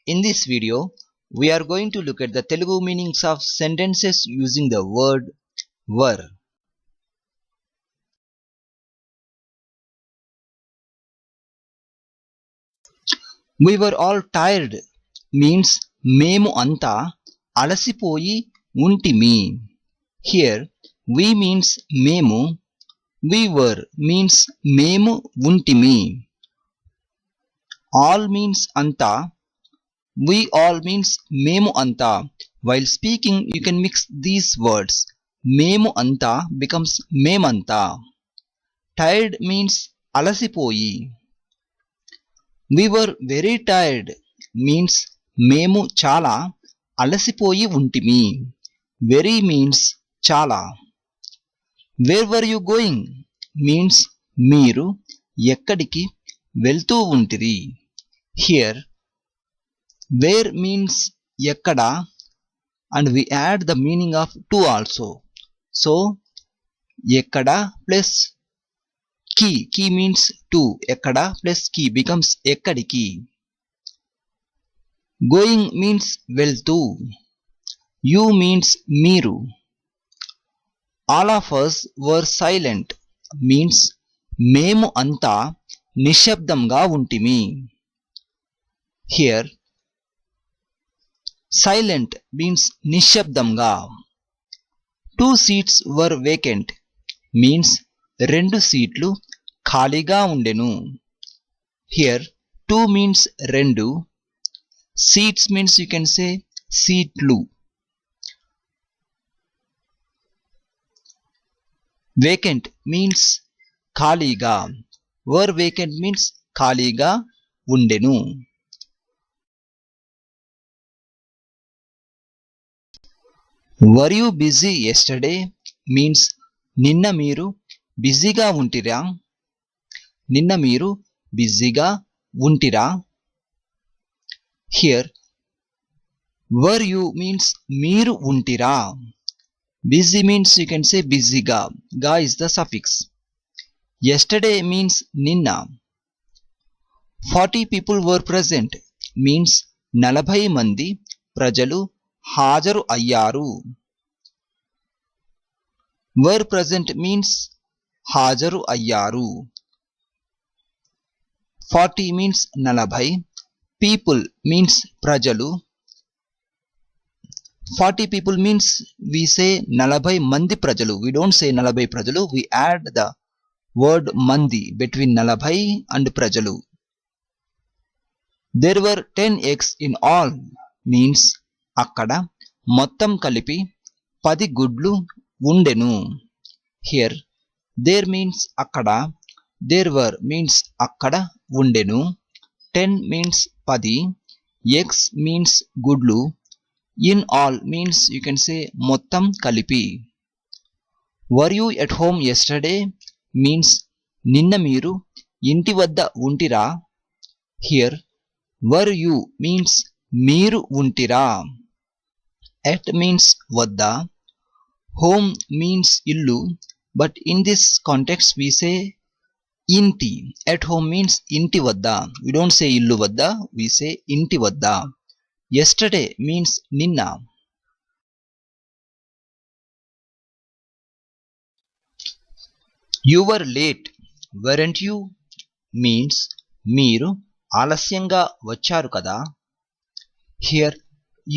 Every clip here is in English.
In this video, we are going to look at the Telugu meanings of sentences using the word were. We were all tired means మేము అంతా అలసిపోయి ఉంటిమి. Here we means మేము, we were means మేము ఉంటిమి. All means anta, we all means మేము అంతా. While speaking, you can mix these words. మేము అంతా becomes మేమంతా. Tired means అలసిపోయి. We were very tired means మేము చాలా అలసిపోయి ఉంటిమి. Very means చాలా. Where were you going means మీరు ఎక్కడికి వెళ్తూ ఉంటిరి. Here where means ఎక్కడ and we add the meaning of to also. So ఎక్కడ plus key means to, ఎక్కడ plus key becomes ఎక్కడికి. Going means వెళ్తూ. You means మీరు. All of us were silent means మేము అంతా నిశ్శబ్దంగా ఉంటిమి. Here silent means నిశ్శబ్దంగా. 2 seats were vacant means 2 సీట్లు ఖాళీగా ఉండెను. Here 2 means 2. Seats means you can say సీట్లు. Vacant means ఖాళీగా. Were vacant means ఖాళీగా ఉండెను. Were you busy yesterday means నిన్న మీరు బిజీగా ఉంటిరా. నిన్న మీరు బిజీగా ఉంటిరా. Here were you means మీరు ఉంటిరా. Busy means you can say busyగా. Ga is the suffix. Yesterday means నిన్న. 40 people were present means 40 మంది ప్రజలు హాజరు అయ్యారు. Were present means హాజరు అయ్యారు. 40 means 40. People means ప్రజలు. 40 people means we say 40 మంది ప్రజలు. We don't say 40 ప్రజలు. We add the word మంది between 40 and ప్రజలు. There were 10 eggs in all means అక్కడ మొత్తం కలిపి 10 గుడ్లు ఉండెను. Here there means అక్కడ, there were means అక్కడ ఉండెను. 10 means 10. Eggs means గుడ్లు. In all means you can say మొత్తం కలిపి. Were you at home yesterday means నిన్న మీరు ఇంటి వద్ద ఉంటిరా. Here were you means మీరు ఉంటిరా. At means వద్ద. Home means ఇల్లు, but in this context we say ఇంటి. At home means ఇంటి వద్ద. We don't say ఇల్లు వద్ద, we say ఇంటి వద్ద. Yesterday means నిన్న. You were late weren't you means మీరు ఆలస్యంగా వచ్చారు కదా. Here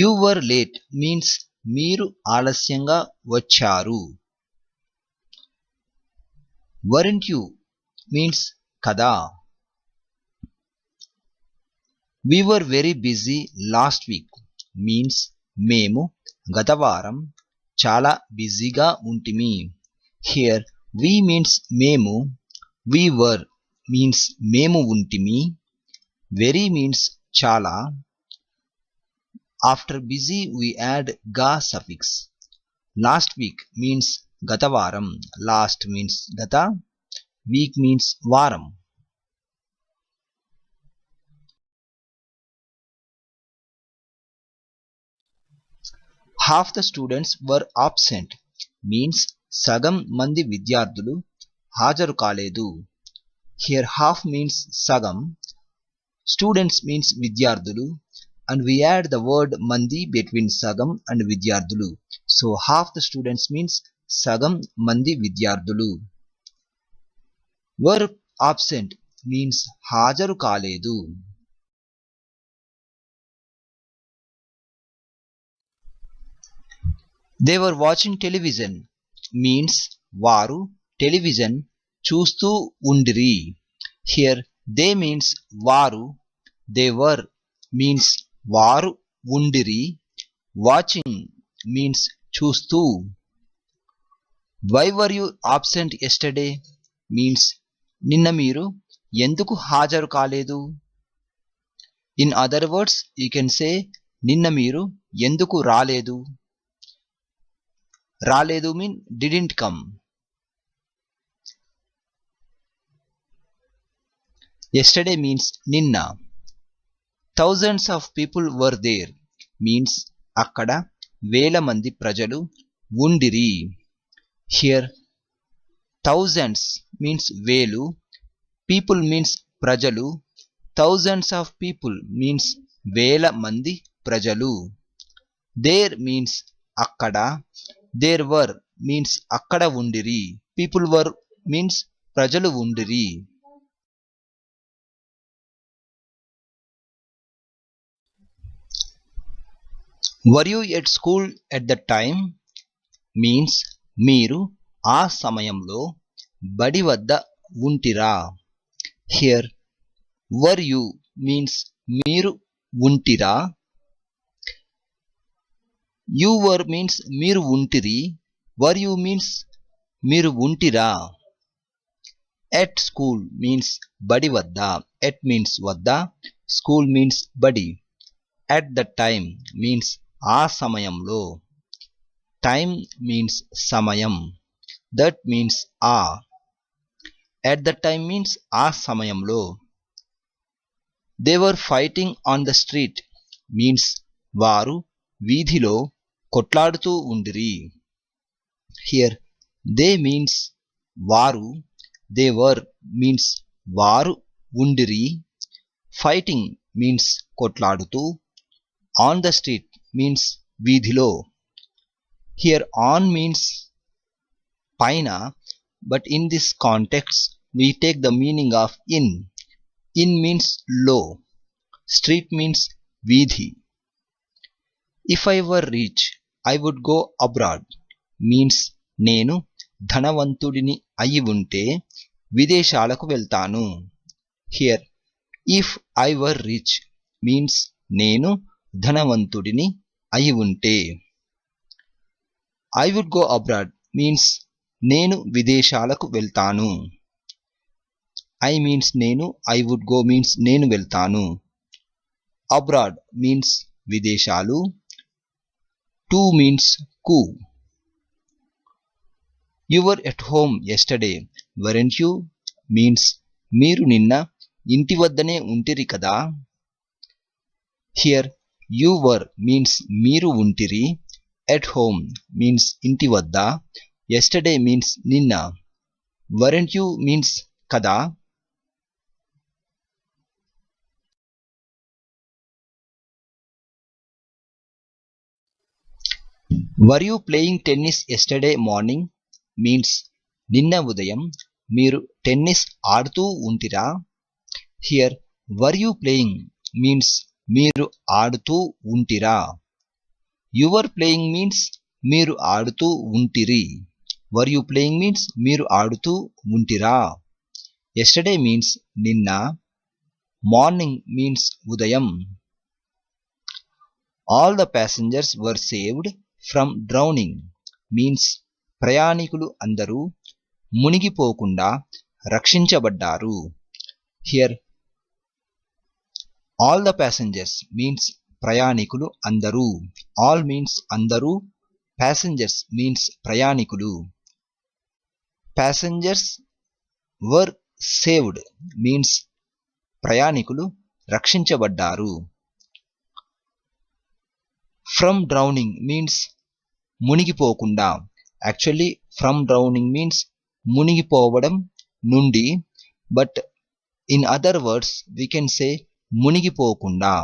you were late means మీరు ఆలస్యంగా వచ్చారు. Weren't you means కదా. We were very busy last week means మేము గత వారం చాలా బిజీగా ఉంటిమి. Here we means మేము, we were means మేము ఉంటిమి. Very means చాలా. After busy we add ga suffix. Last week means గత వారం. Last means గత. Week means వారం. Half the students were absent means సగం మంది విద్యార్థులు హాజరు కాలేదు. Here half means సగం. Students means విద్యార్థులు. and we add the word mandi between sagam and vidyardhulu. So half the students means sagam mandi vidyardhulu. Were absent means hajaru kaledu. They were watching television means varu television చూస్తూ ఉండిరి. Here they means varu, they were means varu ఉండిరి, watching means చూస్తూ. Why were you absent yesterday means నిన్న మీరు ఎందుకు హాజరు కాలేదు. In other words you can say నిన్న మీరు ఎందుకు రాలేదు. రాలేదు mean didn't come. Yesterday means నిన్న. Thousands of people were there means అక్కడ వేల మంది ప్రజలు ఉండిరి. Here thousands means వేలు, people means ప్రజలు, thousands of people means వేల మంది ప్రజలు. There means అక్కడ, there were means అక్కడ ఉండిరి, people were means ప్రజలు ఉండిరి. Were you at school at the time means మీరు ఆ సమయంలో బడి వద్ద ఉంటిరా. Here were you means మీరు ఉంటిరా, you were means మీరు ఉంటిరి, were you means మీరు ఉంటిరా. At school means బడి వద్ద, at means వద్ద, school means బడి. At the time means ఆ సమయంలో, time means సమయం, that means ఆ. At the time means ఆ సమయంలో. They were fighting on the street means వారు వీధిలో కొట్లాడుతూ ఉండిరి. Here they means వారు, they were means వారు ఉండిరి, fighting means కొట్లాడుతూ, on the street means వీధిలో. Here on means పైన, but in this context we take the meaning of in. In means low, street means వీధి. If I were rich I would go abroad means నేను ధనవంతుడిని అయి ఉంటే విదేశాలకు వెళ్తాను. Here if I were rich means నేను ధనవంతుడిని అయి ఉంటే. I would go abroad means నేను విదేశాలకు వెళ్తాను. I means నేను, I would go means నేను వెళ్తాను. Abroad means విదేశాలు, to means కు. You were at home yesterday weren't you means మీరు నిన్న ఇంటి వద్దనే ఉంటిరి కదా. Here you were means మీరు ఉంటిరి, at home means ఇంటి వద్ద, yesterday means నిన్న, weren't you means కదా. Were you playing tennis yesterday morning means నిన్న ఉదయం మీరు టెన్నిస్ ఆడుతూ ఉంటిరా. Here were you playing means మీరు ఆడుతూ ఉంటిరా. You were playing means మీరు ఆడుతూ ఉంటిరి. Were you playing means మీరు ఆడుతూ ఉంటిరా. Yesterday means నిన్న, morning means ఉదయం. All the passengers were saved from drowning means ప్రయాణికులు అందరూ మునిగిపోకుండా రక్షించబడ్డారు. Here all the passengers means ప్రయాణికులు అందరూ, all means అందరూ, passengers means ప్రయాణికులు. Passengers were saved means ప్రయాణికులు రక్షించబడ్డారు. From drowning means మునిగిపోకుండా. Actually from drowning means మునిగిపోవడం నుండి, but in other words we can say మునిగిపోకుండా.